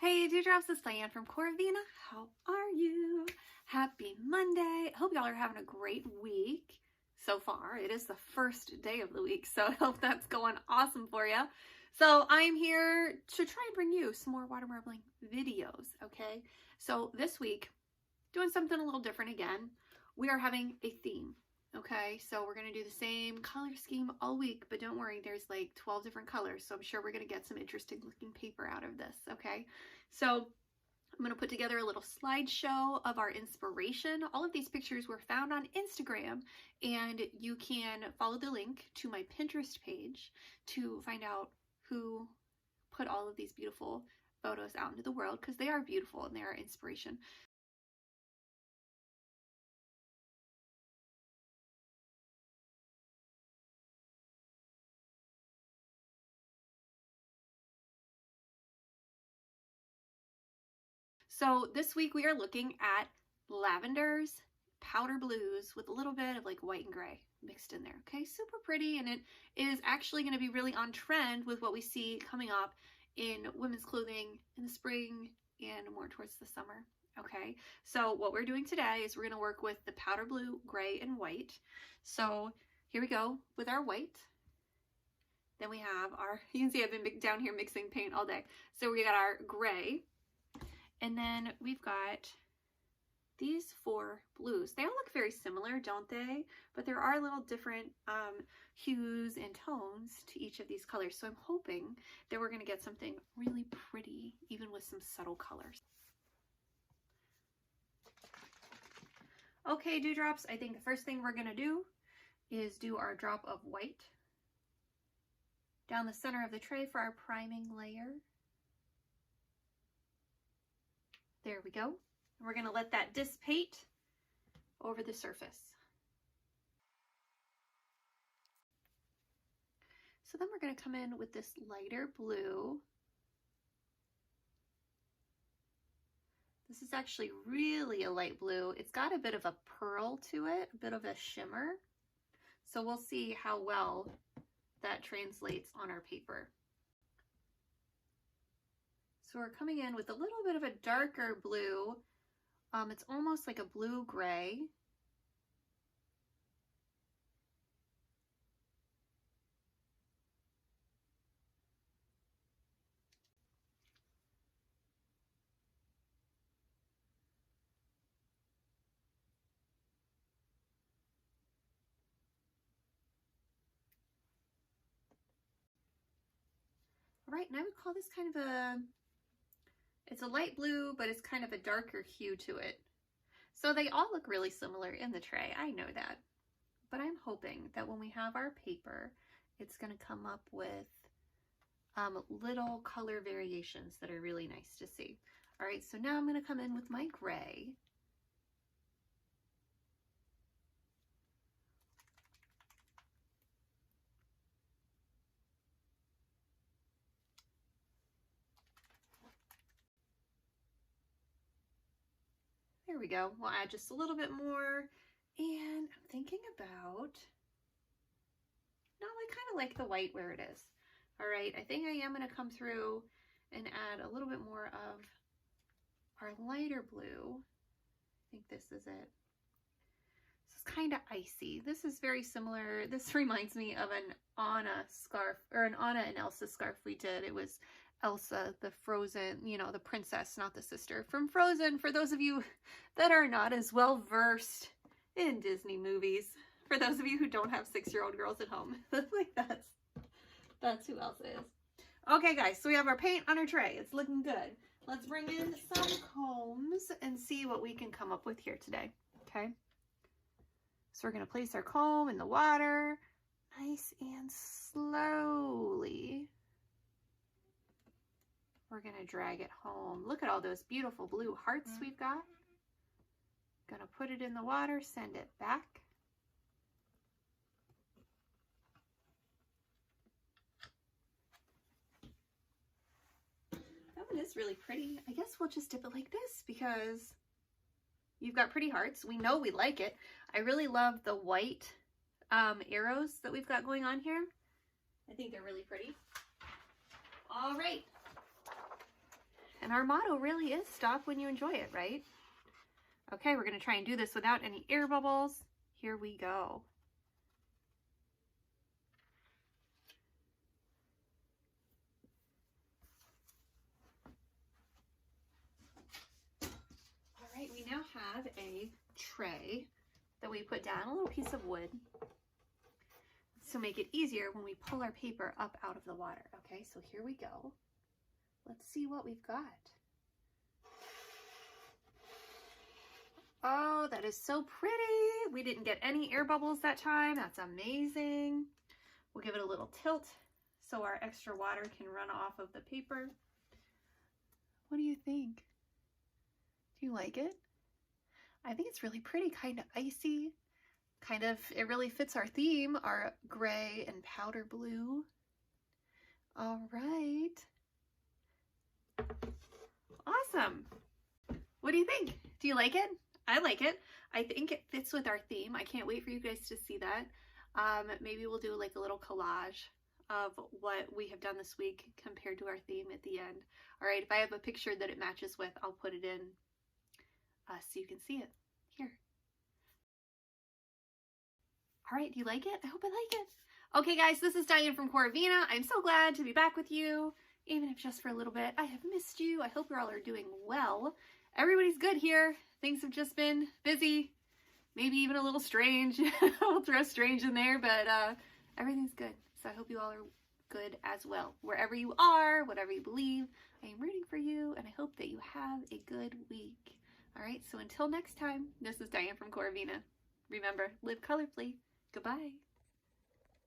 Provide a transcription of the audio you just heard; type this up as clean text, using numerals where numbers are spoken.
Hey Dewdrops, it's Diane from CoraVina. How are you? Happy Monday. Hope y'all are having a great week so far. It is the first day of the week, so I hope that's going awesome for you. So I'm here to try and bring you some more water marbling videos, okay? So this week, doing something a little different again. We are having a theme. Okay, so we're going to do the same color scheme all week, but don't worry, there's like 12 different colors, so I'm sure we're going to get some interesting looking paper out of this, okay? So I'm going to put together a little slideshow of our inspiration. All of these pictures were found on Instagram, and you can follow the link to my Pinterest page to find out who put all of these beautiful photos out into the world, because they are beautiful and they are inspiration. So this week we are looking at lavenders, powder blues with a little bit of like white and gray mixed in there. Okay, super pretty, and it is actually going to be really on trend with what we see coming up in women's clothing in the spring and more towards the summer. Okay, so what we're doing today is we're going to work with the powder blue, gray, and white. So here we go with our white. Then we have our, you can see I've been down here mixing paint all day. So we got our gray. And then we've got these four blues. They all look very similar, don't they? But there are little different hues and tones to each of these colors. So I'm hoping that we're going to get something really pretty, even with some subtle colors. Okay, Dewdrops, I think the first thing we're going to do is do our drop of white down the center of the tray for our priming layer. There we go. We're going to let that dissipate over the surface. So then we're going to come in with this lighter blue. This is actually really a light blue. It's got a bit of a pearl to it, a bit of a shimmer. So we'll see how well that translates on our paper. So we're coming in with a little bit of a darker blue. It's almost like a blue-gray. All right, and I would call this kind of a, it's a light blue, but it's kind of a darker hue to it. So they all look really similar in the tray, I know that. But I'm hoping that when we have our paper, it's going to come up with little color variations that are really nice to see. All right, so now I'm going to come in with my gray. There we go. We'll add just a little bit more. And I'm thinking about, no, I kind of like the white where it is. All right, I think I am going to come through and add a little bit more of our lighter blue. I think this is it. This is kind of icy. This is very similar. This reminds me of an Anna scarf, or an Anna and Elsa scarf we did. It was Elsa, the Frozen, you know, the princess, not the sister, from Frozen, for those of you that are not as well versed in Disney movies. For those of you who don't have 6-year-old girls at home. Like that's who Elsa is. Okay guys, so we have our paint on our tray. It's looking good. Let's bring in some combs and see what we can come up with here today. Okay. So we're going to place our comb in the water, nice and slowly. We're going to drag it home. Look at all those beautiful blue hearts we've got. Going to put it in the water, send it back. That one is really pretty. I guess we'll just dip it like this because you've got pretty hearts. We know we like it. I really love the white arrows that we've got going on here. I think they're really pretty. All right. And our motto really is stop when you enjoy it, right? Okay, we're going to try and do this without any air bubbles. Here we go. All right, we now have a tray that we put down a little piece of wood to make it easier when we pull our paper up out of the water. Okay, so here we go. Let's see what we've got. Oh, that is so pretty. We didn't get any air bubbles that time. That's amazing. We'll give it a little tilt so our extra water can run off of the paper. What do you think? Do you like it? I think it's really pretty, kind of icy. Kind of, it really fits our theme, our gray and powder blue. All right. Awesome. What do you think? Do you like it? I like it. I think it fits with our theme. I can't wait for you guys to see that. Maybe we'll do like a little collage of what we have done this week compared to our theme at the end. All right, if I have a picture that it matches with, I'll put it in so you can see it. Here. All right, do you like it? I hope I like it. Okay, guys, this is Diane from CoraVina. I'm so glad to be back with you, even if just for a little bit. I have missed you. I hope you all are doing well. Everybody's good here. Things have just been busy, maybe even a little strange. We'll throw strange in there, but everything's good. So I hope you all are good as well. Wherever you are, whatever you believe, I am rooting for you, and I hope that you have a good week. All right, so until next time, this is Diane from CoraVina. Remember, live colorfully. Goodbye.